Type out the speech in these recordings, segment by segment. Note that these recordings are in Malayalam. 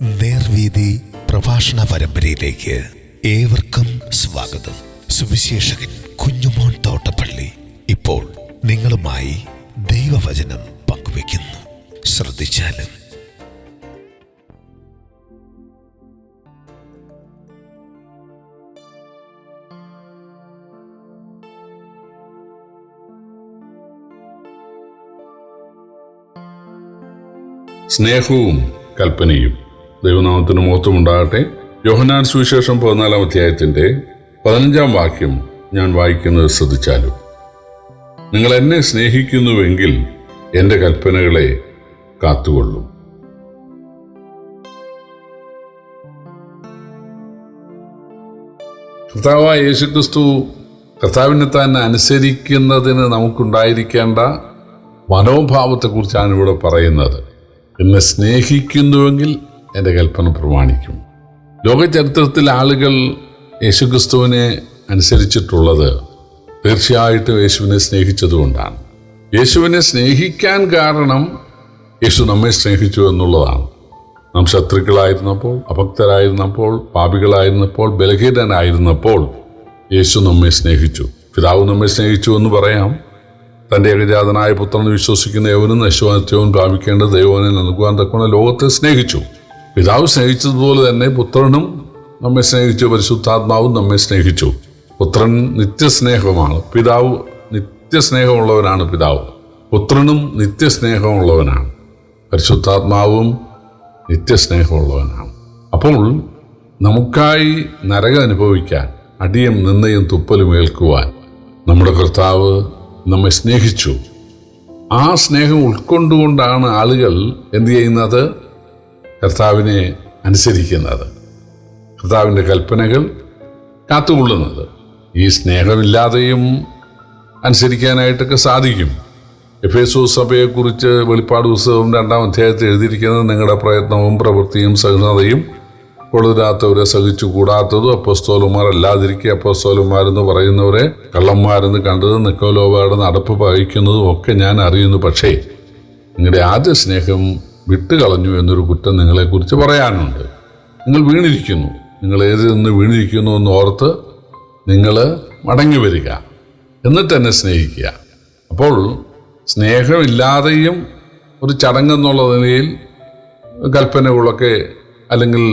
നേർവീതി പ്രഭാഷണ പരമ്പരയിലേക്ക് ഏവർക്കും സ്വാഗതം. സുവിശേഷകൻ കുഞ്ഞുമോൻ തോട്ടപ്പള്ളി ഇപ്പോൾ നിങ്ങളുമായി ദൈവവചനം പങ്കുവയ്ക്കുന്നു. ശ്രദ്ധിച്ചാലും. സ്നേഹവും കൽപ്പനയും. ദൈവനാമത്തിന് മഹത്വമുണ്ടാകട്ടെ. യോഹന്നാൻ സുവിശേഷം 14-ാം അധ്യായത്തിന്റെ 15-ാം വാക്യം ഞാൻ വായിക്കുന്നത് ശ്രദ്ധിച്ചാലും. നിങ്ങൾ എന്നെ സ്നേഹിക്കുന്നുവെങ്കിൽ എൻ്റെ കൽപ്പനകളെ കാത്തുകൊള്ളും. കർത്താവായ യേശുക്രിസ്തു കർത്താവിനെ തന്നെ അനുസരിക്കുന്നതിന് നമുക്കുണ്ടായിരിക്കേണ്ട മനോഭാവത്തെക്കുറിച്ചാണ് ഇവിടെ പറയുന്നത്. എന്നെ സ്നേഹിക്കുന്നുവെങ്കിൽ എൻ്റെ കൽപ്പന പ്രമാണിക്കും. ലോക ചരിത്രത്തിൽ ആളുകൾ യേശുക്രിസ്തുവിനെ അനുസരിച്ചിട്ടുള്ളത് തീർച്ചയായിട്ടും യേശുവിനെ സ്നേഹിച്ചതുകൊണ്ടാണ്. യേശുവിനെ സ്നേഹിക്കാൻ കാരണം യേശു നമ്മെ സ്നേഹിച്ചു എന്നുള്ളതാണ്. നാം ശത്രുക്കളായിരുന്നപ്പോൾ, അഭക്തരായിരുന്നപ്പോൾ, പാപികളായിരുന്നപ്പോൾ, ബലഹീനനായിരുന്നപ്പോൾ യേശു നമ്മെ സ്നേഹിച്ചു. പിതാവ് നമ്മെ സ്നേഹിച്ചു എന്ന് പറയാം. തൻ്റെ ഏകജാതനായ പുത്രനെ വിശ്വസിക്കുന്ന ഏവനും നശ്വരത്വവും പ്രാപിക്കേണ്ട ദൈവനെ നൽകുവാൻ തക്കവണ്ണം ലോകത്തെ സ്നേഹിച്ചു. പിതാവ് സ്നേഹിച്ചതുപോലെ തന്നെ പുത്രനും നമ്മെ സ്നേഹിച്ചു. പരിശുദ്ധാത്മാവും നമ്മെ സ്നേഹിച്ചു. പുത്രൻ നിത്യസ്നേഹമാണ്. പിതാവ് നിത്യസ്നേഹമുള്ളവനാണ്. പിതാവ് പുത്രനും നിത്യസ്നേഹമുള്ളവനാണ്. പരിശുദ്ധാത്മാവും നിത്യസ്നേഹമുള്ളവനാണ്. അപ്പോൾ നമുക്കായി നരകം അനുഭവിക്കാൻ, അടിയും നിന്നയും തുപ്പലും ഏൽക്കുവാൻ നമ്മുടെ കർത്താവ് നമ്മെ സ്നേഹിച്ചു. ആ സ്നേഹം ഉൾക്കൊണ്ടുകൊണ്ടാണ് ആളുകൾ എന്ത് ചെയ്യുന്നത്? കർത്താവിനെ അനുസരിക്കുന്നത്, കർത്താവിൻ്റെ കൽപ്പനകൾ കാത്തുകൊള്ളുന്നത്. ഈ സ്നേഹമില്ലാതെയും അനുസരിക്കാനായിട്ടൊക്കെ സാധിക്കും. എഫേസോസ് സഭയെക്കുറിച്ച് വെളിപ്പാട് പുസ്തകം 2-ാം അധ്യായത്തിൽ എഴുതിയിരിക്കുന്നത്, നിങ്ങളുടെ പ്രയത്നവും പ്രവൃത്തിയും സഹിഷ്ണുതയും കൊള്ളരുതാത്തവരെ സഹിച്ചു കൂടാത്തതും അപ്പോസ്തലന്മാർ അല്ലാതിരിക്കുക അപ്പോസ്തലന്മാരെന്ന് പറയുന്നവരെ കള്ളന്മാരെന്ന് കണ്ടതും നിക്കോലോവയുടെ നടപ്പ് പകയ്ക്കുന്നതും ഒക്കെ ഞാൻ അറിയുന്നു. പക്ഷേ നിങ്ങളുടെ ആദ്യ സ്നേഹം വിട്ടുകളഞ്ഞു എന്നൊരു കുറ്റം നിങ്ങളെക്കുറിച്ച് പറയാനുണ്ട്. നിങ്ങൾ വീണിരിക്കുന്നു. നിങ്ങൾ ഏതിൽ നിന്ന് വീണിരിക്കുന്നു എന്ന് ഓർത്ത് നിങ്ങൾ മടങ്ങി വരിക, എന്നിട്ട് എന്നെ സ്നേഹിക്കുക. അപ്പോൾ സ്നേഹമില്ലാതെയും ഒരു ചടങ്ങെന്നുള്ള നിലയിൽ കൽപ്പനകളൊക്കെ അല്ലെങ്കിൽ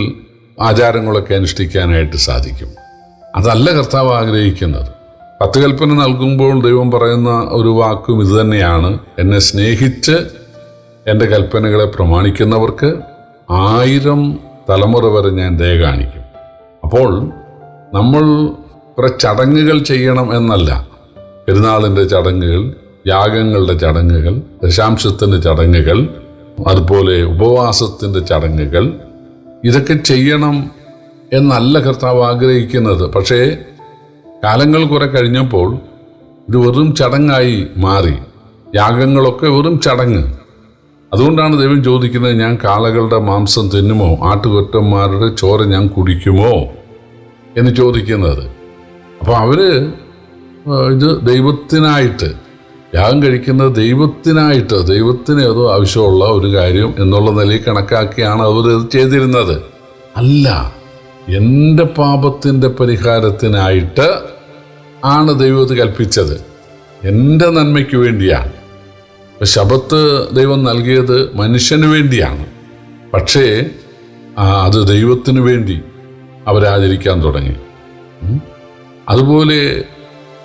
ആചാരങ്ങളൊക്കെ അനുഷ്ഠിക്കാനായിട്ട് സാധിക്കും. അതല്ല കർത്താവ് ആഗ്രഹിക്കുന്നത്. 10 കൽപ്പന നൽകുമ്പോൾ ദൈവം പറയുന്ന ഒരു വാക്കും ഇതുതന്നെയാണ്: എന്നെ സ്നേഹിച്ച് എൻ്റെ കൽപ്പനകളെ പ്രമാണിക്കുന്നവർക്ക് 1000 തലമുറ വരെ ഞാൻ ദയ കാണിക്കും. അപ്പോൾ നമ്മൾ കുറെ ചടങ്ങുകൾ ചെയ്യണം എന്നല്ല. പെരുന്നാളിൻ്റെ ചടങ്ങുകൾ, യാഗങ്ങളുടെ ചടങ്ങുകൾ, ദശാംശത്തിൻ്റെ ചടങ്ങുകൾ, അതുപോലെ ഉപവാസത്തിൻ്റെ ചടങ്ങുകൾ, ഇതൊക്കെ ചെയ്യണം എന്നല്ല കർത്താവ് ആഗ്രഹിക്കുന്നത്. പക്ഷേ കാലങ്ങൾ കുറെ കഴിഞ്ഞപ്പോൾ ഇത് വെറും ചടങ്ങായി മാറി. യാഗങ്ങളൊക്കെ വെറും ചടങ്ങ്. അതുകൊണ്ടാണ് ദൈവം ചോദിക്കുന്നത്, ഞാൻ കാളകളുടെ മാംസം തിന്നുമോ, ആട്ടുകൊറ്റന്മാരുടെ ചോര ഞാൻ കുടിക്കുമോ എന്ന് ചോദിക്കുന്നത്. അപ്പോൾ അവര് ഇത് ദൈവത്തിനായിട്ട് യാഗം കഴിക്കുന്നത് ദൈവത്തിനായിട്ട്, ദൈവത്തിന് ഏതോ ആവശ്യമുള്ള ഒരു കാര്യം എന്നുള്ള നിലയിൽ കണക്കാക്കിയാണ് അവർ ഇത് ചെയ്തിരുന്നത്. അല്ല, എൻ്റെ പാപത്തിൻ്റെ പരിഹാരത്തിനായിട്ട് ആണ് ദൈവം ഇത് കൽപ്പിച്ചത്. എൻ്റെ നന്മയ്ക്ക് വേണ്ടിയാണ്. ശബത്ത് ദൈവം നൽകിയത് മനുഷ്യന് വേണ്ടിയാണ്. പക്ഷേ അത് ദൈവത്തിന് വേണ്ടി അവരാചരിക്കാൻ തുടങ്ങി. അതുപോലെ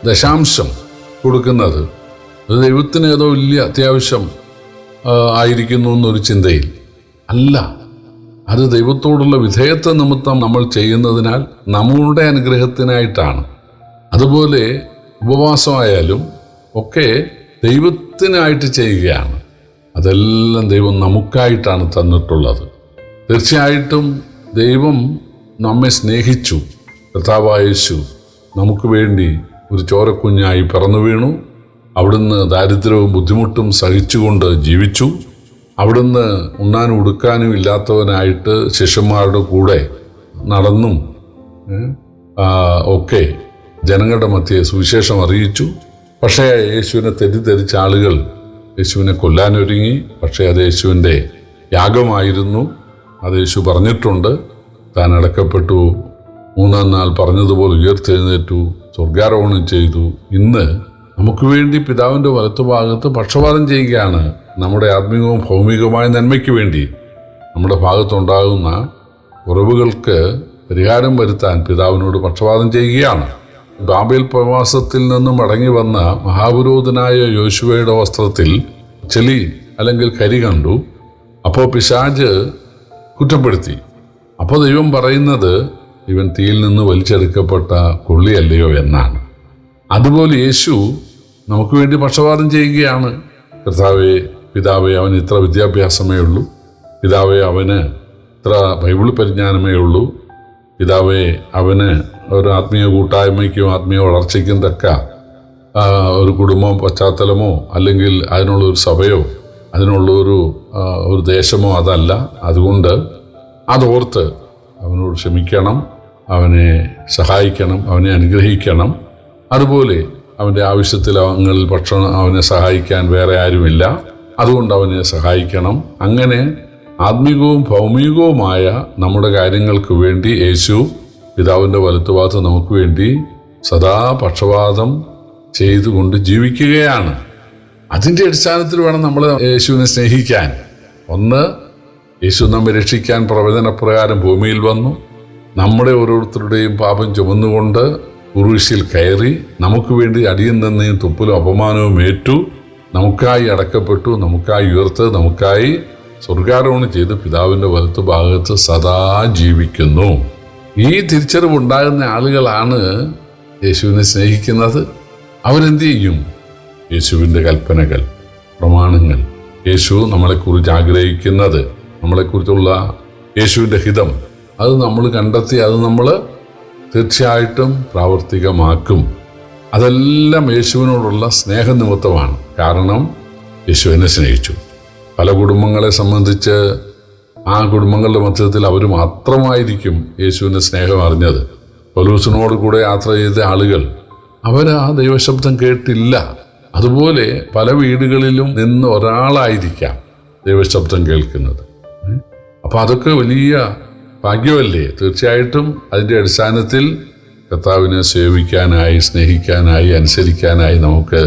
ദശാംശം കൊടുക്കുന്നത് അത് ദൈവത്തിന് ഏതോ വലിയ അത്യാവശ്യം ആയിരിക്കുന്നു എന്നൊരു ചിന്തയിൽ അല്ല. അത് ദൈവത്തോടുള്ള വിധേയത്വ നിമിത്തം നമ്മൾ ചെയ്യുന്നതിനാൽ നമ്മളുടെ അനുഗ്രഹത്തിനായിട്ടാണ്. അതുപോലെ ഉപവാസമായാലും ഒക്കെ ദൈവത്തിനായിട്ട് ചെയ്യുകയാണ്. അതെല്ലാം ദൈവം നമുക്കായിട്ടാണ് തന്നിട്ടുള്ളത്. തീർച്ചയായിട്ടും ദൈവം നമ്മെ സ്നേഹിച്ചു. കർത്താവായ യേശു നമുക്ക് വേണ്ടി ഒരു ചോരക്കുഞ്ഞായി പിറന്നു വീണു. അവിടുന്ന് ദാരിദ്ര്യവും ബുദ്ധിമുട്ടും സഹിച്ചുകൊണ്ട് ജീവിച്ചു. അവിടുന്ന് ഉണ്ണാനും ഉടുക്കാനും ഇല്ലാത്തവനായിട്ട് ശിഷ്യന്മാരുടെ കൂടെ നടന്നും ഒക്കെ ജനങ്ങളുടെ മധ്യേ സുവിശേഷം അറിയിച്ചു. പക്ഷേ യേശുവിനെ തെറ്റിദ്ധരിച്ച ആളുകൾ യേശുവിനെ കൊല്ലാനൊരുങ്ങി. പക്ഷേ അത് യേശുവിൻ്റെ യാഗമായിരുന്നു. അത് യേശു പറഞ്ഞിട്ടുണ്ട്. താൻ അടക്കപ്പെട്ടു, മൂന്നാം നാൾ പറഞ്ഞതുപോലെ ഉയർത്തെഴുന്നേറ്റു, സ്വർഗാരോഹണം ചെയ്തു. ഇന്ന് നമുക്ക് വേണ്ടി പിതാവിൻ്റെ വലത്തുഭാഗത്ത് പക്ഷപാതം ചെയ്യുകയാണ്. നമ്മുടെ ആത്മീയവും ഭൗമികവുമായ നന്മയ്ക്ക് വേണ്ടി നമ്മുടെ ഭാഗത്തുണ്ടാകുന്ന കുറവുകൾക്ക് പരിഹാരം വരുത്താൻ പിതാവിനോട് പക്ഷപാതം ചെയ്യുകയാണ്. ബാബേൽ പ്രവാസത്തിൽ നിന്നും മടങ്ങി വന്ന മഹാപുരോഹിതനായ യോശുവയുടെ വസ്ത്രത്തിൽ ചെളി അല്ലെങ്കിൽ കരി കണ്ടു. അപ്പോൾ പിശാച് കുറ്റപ്പെടുത്തി. അപ്പോൾ ദൈവം പറയുന്നത്, ഇവൻ തീയിൽ നിന്ന് വലിച്ചെടുക്കപ്പെട്ട കൊള്ളിയല്ലയോ എന്നാണ്. അതുപോലെ യേശു നമുക്ക് വേണ്ടി പക്ഷപാതം ചെയ്യുകയാണ്. കർത്താവേ, പിതാവേ, അവന് ഇത്ര വിദ്യാഭ്യാസമേ ഉള്ളൂ. പിതാവേ, അവന് ഇത്ര ബൈബിൾ പരിജ്ഞാനമേ ഉള്ളൂ. പിതാവേ, അവന് ഒരു ആത്മീയ കൂട്ടായ്മയ്ക്കും ആത്മീയ വളർച്ചയ്ക്കും തക്ക ഒരു കുടുംബം പശ്ചാത്തലമോ അല്ലെങ്കിൽ അതിനുള്ളൊരു സഭയോ അതിനുള്ളൊരു ദേശമോ അതല്ല. അതുകൊണ്ട് അതോർത്ത് അവനോട് ക്ഷമിക്കണം, അവനെ സഹായിക്കണം, അവനെ അനുഗ്രഹിക്കണം. അതുപോലെ അവൻ്റെ ആവശ്യങ്ങളിൽ ഭക്ഷണം അവനെ സഹായിക്കാൻ വേറെ ആരുമില്ല, അതുകൊണ്ട് അവനെ സഹായിക്കണം. അങ്ങനെ ആത്മീകവും ഭൗമികവുമായ നമ്മുടെ കാര്യങ്ങൾക്ക് വേണ്ടി യേശു പിതാവിൻ്റെ വലത്തുഭാഗത്ത് നമുക്ക് വേണ്ടി സദാ പക്ഷപാതം ചെയ്തുകൊണ്ട് ജീവിക്കുകയാണ്. അതിൻ്റെ അടിസ്ഥാനത്തിൽ വേണം നമ്മൾ യേശുവിനെ സ്നേഹിക്കാൻ. ഒന്ന്, യേശു നമ്മെ രക്ഷിക്കാൻ പ്രവചനപ്രകാരം ഭൂമിയിൽ വന്നു. നമ്മുടെ ഓരോരുത്തരുടെയും പാപം ചുമന്നുകൊണ്ട് കുരിശിൽ കയറി നമുക്ക് വേണ്ടി അടിയും നിന്നയും തുപ്പലും അപമാനവും ഏറ്റു, നമുക്കായി അടക്കപ്പെട്ടു, നമുക്കായി ഉയർത്ത്, നമുക്കായി സ്വർഗാരോഹണം ചെയ്ത് പിതാവിൻ്റെ വലത്തുഭാഗത്ത് സദാ ജീവിക്കുന്നു. ഈ തിരിച്ചറിവുണ്ടാകുന്ന ആളുകളാണ് യേശുവിനെ സ്നേഹിക്കുന്നത്. അവരെന്ത് ചെയ്യും? യേശുവിൻ്റെ കൽപ്പനകൾ, പ്രമാണങ്ങൾ, യേശു നമ്മളെക്കുറിച്ച് ആഗ്രഹിക്കുന്നത്, നമ്മളെക്കുറിച്ചുള്ള യേശുവിൻ്റെ ഹിതം, അത് നമ്മൾ കണ്ടെത്തി അത് നമ്മൾ തീർച്ചയായിട്ടും പ്രാവർത്തികമാക്കും. അതെല്ലാം യേശുവിനോടുള്ള സ്നേഹനിമിത്തമാണ്. കാരണം യേശുവിനെ സ്നേഹിച്ചു. പല കുടുംബങ്ങളെ സംബന്ധിച്ച് ആ കുടുംബങ്ങളുടെ മധ്യത്തിൽ അവർ മാത്രമായിരിക്കും യേശുവിൻ്റെ സ്നേഹം അറിഞ്ഞത്. പൗലോസിനോട് കൂടെ യാത്ര ചെയ്ത ആളുകൾ അവർ ആ ദൈവശബ്ദം കേട്ടില്ല. അതുപോലെ പല വീടുകളിലും നിന്ന് ഒരാളായിരിക്കാം ദൈവശബ്ദം കേൾക്കുന്നത്. അപ്പം അതൊക്കെ വലിയ ഭാഗ്യമല്ലേ? തീർച്ചയായിട്ടും അതിൻ്റെ അടിസ്ഥാനത്തിൽ കർത്താവിനെ സേവിക്കാനായി, സ്നേഹിക്കാനായി, അനുസരിക്കാനായി നമുക്ക്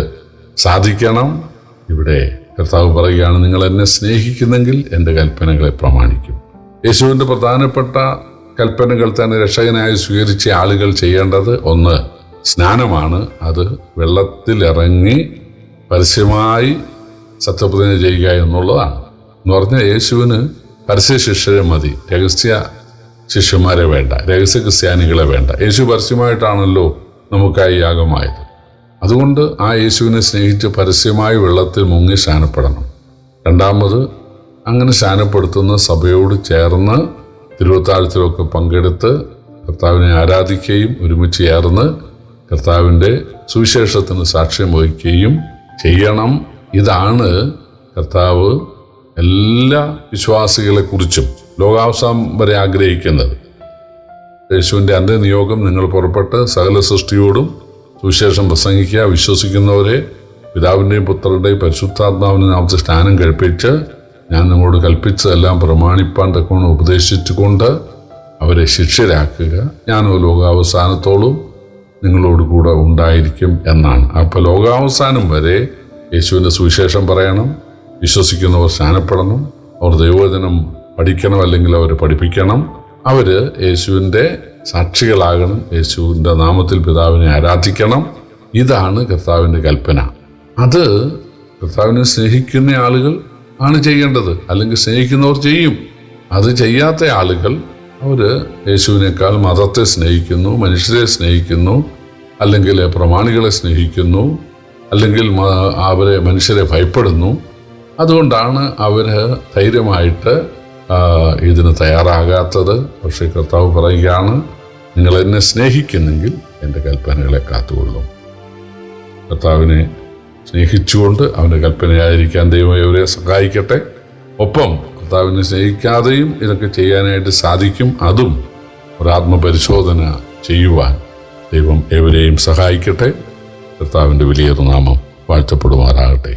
സാധിക്കണം. ഇവിടെ കർത്താവ് പറയുകയാണ്, നിങ്ങൾ എന്നെ സ്നേഹിക്കുന്നെങ്കിൽ എൻ്റെ കൽപ്പനകളെ പ്രമാണിക്കും. യേശുവിൻ്റെ പ്രധാനപ്പെട്ട കൽപ്പനകൾ തന്നെ രക്ഷകനായി സ്വീകരിച്ച ആളുകൾ ചെയ്യേണ്ടത് ഒന്ന് സ്നാനമാണ്. അത് വെള്ളത്തിലിറങ്ങി പരസ്യമായി സത്യപ്രതിജ്ഞ ചെയ്യുക എന്നുള്ളതാണ്. എന്ന് പറഞ്ഞാൽ യേശുവിന് പരസ്യ ശിഷ്യരെ മതി, രഹസ്യ ശിഷ്യന്മാരെ വേണ്ട, രഹസ്യ ക്രിസ്ത്യാനികളെ വേണ്ട. യേശു പരസ്യമായിട്ടാണല്ലോ നമുക്കായി യാഗമായത്. അതുകൊണ്ട് ആ യേശുവിനെ സ്നേഹിച്ച് പരസ്യമായി വെള്ളത്തിൽ മുങ്ങി സ്നാനപ്പെടണം. രണ്ടാമത്, അങ്ങനെ സ്നാനപ്പെടുത്തുന്ന സഭയോട് ചേർന്ന് തിരുവത്താഴത്തിലൊക്കെ പങ്കെടുത്ത് കർത്താവിനെ ആരാധിക്കുകയും ഒരുമിച്ച് ചേർന്ന് കർത്താവിൻ്റെ സുവിശേഷത്തിന് സാക്ഷ്യം വഹിക്കുകയും ചെയ്യണം. ഇതാണ് കർത്താവ് എല്ലാ വിശ്വാസികളെക്കുറിച്ചും ലോകാവസാനം വരെ ആഗ്രഹിക്കുന്നത്. യേശുവിൻ്റെ അന്ത്യനിയോഗം, നിങ്ങൾ പുറപ്പെട്ട് സകല സൃഷ്ടിയോടും സുവിശേഷം പ്രസംഗിക്കുക, വിശ്വസിക്കുന്നവരെ പിതാവിൻ്റെയും പുത്രൻ്റെയും പരിശുദ്ധാത്മാവിൻ്റെ നാമത്തിൽ സ്നാനം കഴിപ്പിച്ച് ഞാൻ നിങ്ങളോട് കൽപ്പിച്ചതെല്ലാം പ്രമാണിപ്പാൻ തക്കവണ്ണം ഉപദേശിച്ചുകൊണ്ട് അവരെ ശിഷ്യരാക്കുക. ഞാനോ ലോകാവസാനത്തോളം നിങ്ങളോട് കൂടെ ഉണ്ടായിരിക്കും എന്നാണ്. അപ്പോൾ ലോകാവസാനം വരെ യേശുവിൻ്റെ സുവിശേഷം പറയണം, വിശ്വസിക്കുന്നവർ സ്നാനപ്പെടണം, അവർ ദൈവവചനം പഠിക്കണം, അല്ലെങ്കിൽ അവർ പഠിപ്പിക്കണം, അവർ യേശുവിൻ്റെ സാക്ഷികളാകണം, യേശുവിൻ്റെ നാമത്തിൽ പിതാവിനെ ആരാധിക്കണം. ഇതാണ് കർത്താവിൻ്റെ കൽപ്പന. അത് കർത്താവിനെ സ്നേഹിക്കുന്ന ആളുകൾ ആണ് ചെയ്യേണ്ടത്, അല്ലെങ്കിൽ സ്നേഹിക്കുന്നവർ ചെയ്യും. അത് ചെയ്യാത്ത ആളുകൾ അവർ യേശുവിനേക്കാൾ മതത്തെ സ്നേഹിക്കുന്നു, മനുഷ്യരെ സ്നേഹിക്കുന്നു, അല്ലെങ്കിൽ പ്രമാണികളെ സ്നേഹിക്കുന്നു, അല്ലെങ്കിൽ അവരെ മനുഷ്യരെ ഭയപ്പെടുന്നു. അതുകൊണ്ടാണ് അവർ ധൈര്യമായിട്ട് ഇതിന് തയ്യാറാകാത്തത്. പക്ഷേ കർത്താവ് പറയുകയാണ്, നിങ്ങൾ എന്നെ സ്നേഹിക്കുന്നെങ്കിൽ എൻ്റെ കൽപ്പനകളെ കാത്തുകൊള്ളും. കർത്താവിനെ സ്നേഹിച്ചുകൊണ്ട് അവൻ്റെ കൽപ്പനയായിരിക്കാൻ ദൈവം ഇവരെ സഹായിക്കട്ടെ. ഒപ്പം കർത്താവിനെ സ്നേഹിക്കാതെയും ഇതൊക്കെ ചെയ്യാനായിട്ട് സാധിക്കും. അതും ഒരാത്മപരിശോധന ചെയ്യുവാൻ ദൈവം ഏവരെയും സഹായിക്കട്ടെ. കർത്താവിൻ്റെ വലിയൊരു നാമം വാഴ്ത്തപ്പെടുമാറാകട്ടെ.